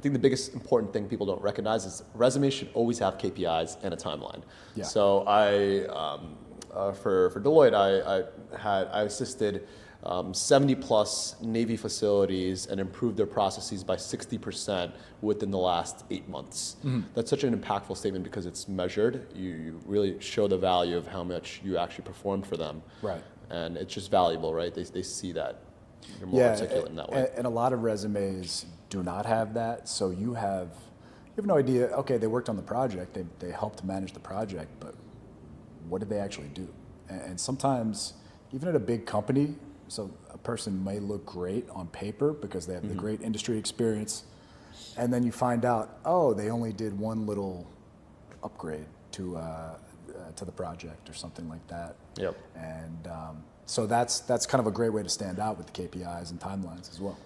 think the biggest important thing people don't recognize is resumes should always have KPIs and a timeline. Yeah. So for Deloitte, I assisted 70 plus Navy facilities and improved their processes by 60% within the last 8 months. That's such an impactful statement because it's measured. You really show the value of how much you actually performed for them. Right. And it's just valuable, right? They see that. You're more articulate in that way. And a lot of resumes do not have that. So you have no idea, okay, they worked on the project, they helped manage the project, but what did they actually do? And sometimes, even at a big company, so a person may look great on paper because they have the great industry experience, and then you find out, oh, they only did one little upgrade to the project or something like that. Yep. And so that's kind of a great way to stand out with the KPIs and timelines as well.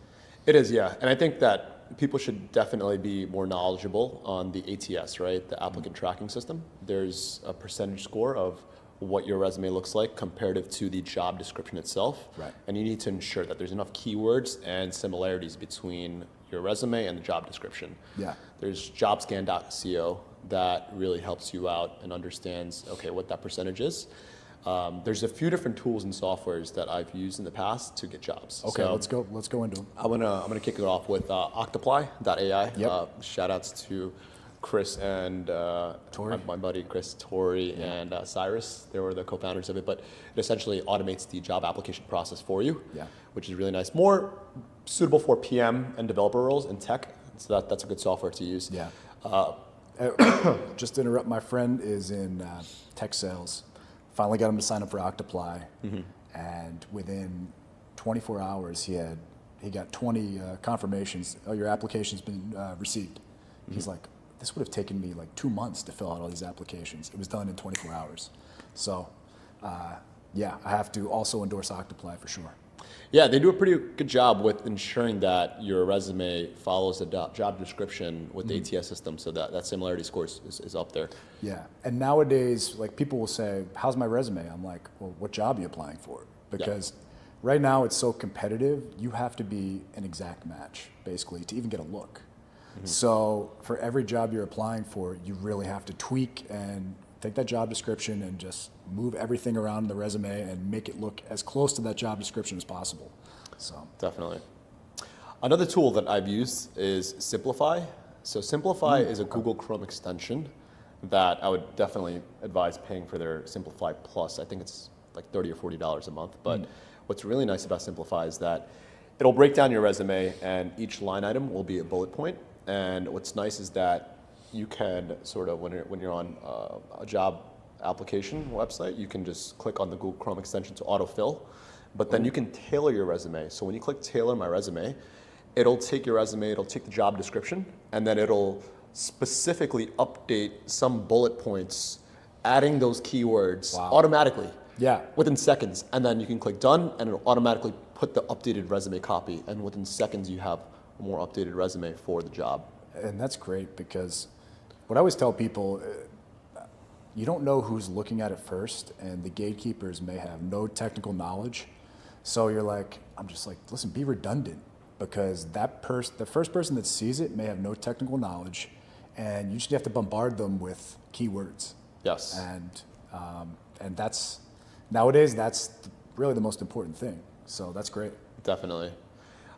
It is, yeah. And I think that people should definitely be more knowledgeable on the ATS, right? The applicant tracking system. There's a percentage score of what your resume looks like comparative to the job description itself. Right. And you need to ensure that there's enough keywords and similarities between your resume and the job description. Yeah. There's jobscan.co that really helps you out and understands, okay, what that percentage is. There's a few different tools and softwares that I've used in the past to get jobs. Okay, so let's go into them. I'm gonna kick it off with Octoply.ai. Yep. Shout outs to Chris and my buddy Chris, Tori, and Cyrus. They were the co-founders of it, but it essentially automates the job application process for you, which is really nice. More suitable for PM and developer roles in tech, so that's a good software to use. Yeah. Just to interrupt, my friend is in tech sales. Finally got him to sign up for Octoply, and within 24 hours he got 20 confirmations. Oh, your application's been received. He's like, this would have taken me like 2 months to fill out all these applications. It was done in 24 hours. So, yeah, I have to also endorse Octoply for sure. Yeah, they do a pretty good job with ensuring that your resume follows the job description with the ATS system, so that similarity score is up there. Yeah, and nowadays, like people will say, how's my resume? I'm like, well, what job are you applying for? Because right now it's so competitive, you have to be an exact match, basically, to even get a look. So for every job you're applying for, you really have to tweak and take that job description and just move everything around in the resume and make it look as close to that job description as possible. So definitely. Another tool that I've used is Simplify. So Simplify is a Google Chrome extension that I would definitely advise paying for their Simplify Plus. I think it's like $30 or $40 a month. But what's really nice about Simplify is that it'll break down your resume and each line item will be a bullet point. And what's nice is that you can sort of, when you're on a job application website, you can just click on the Google Chrome extension to autofill, but then you can tailor your resume. So when you click tailor my resume, it'll take your resume, it'll take the job description, and then it'll specifically update some bullet points, adding those keywords automatically within seconds. And then you can click done, and it'll automatically put the updated resume copy, and within seconds you have a more updated resume for the job. And that's great because what I always tell people, you don't know who's looking at it first, and the gatekeepers may have no technical knowledge. So you're like, I'm just like, listen, be redundant, because the first person that sees it may have no technical knowledge, and you just have to bombard them with keywords. Yes. And that's nowadays really the most important thing. So that's great. Definitely.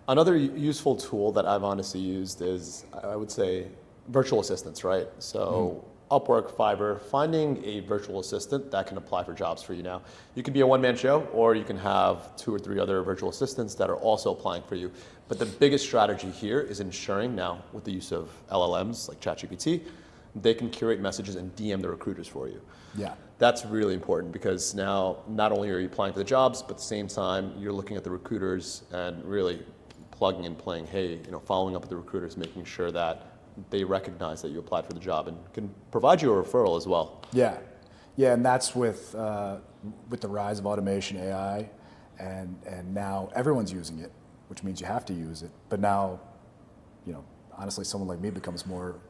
Another useful tool that I've honestly used is, I would say, virtual assistants, right? So Upwork, Fiverr, finding a virtual assistant that can apply for jobs for you now. You can be a one-man show, or you can have 2 or 3 other virtual assistants that are also applying for you. But the biggest strategy here is ensuring now, with the use of LLMs like ChatGPT, they can curate messages and DM the recruiters for you. Yeah. That's really important because now not only are you applying for the jobs, but at the same time, you're looking at the recruiters and really plugging and playing, following up with the recruiters, making sure that they recognize that you applied for the job and can provide you a referral as well. Yeah, and that's with the rise of automation, AI, and now everyone's using it, which means you have to use it. But now, honestly, someone like me becomes more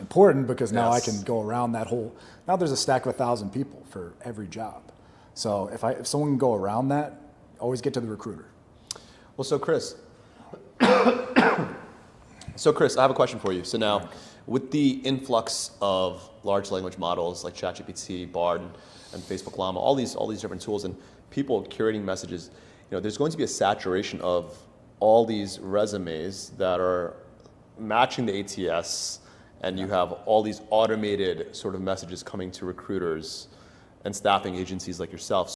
important because now I can go around that whole. Now there's a stack of 1,000 people for every job. So if someone can go around that, always get to the recruiter. Well, so Chris. So Chris, I have a question for you. So now, with the influx of large language models like ChatGPT, Bard, and Facebook Llama, all these different tools, and people curating messages, there's going to be a saturation of all these resumes that are matching the ATS, and you have all these automated sort of messages coming to recruiters and staffing agencies like yourself.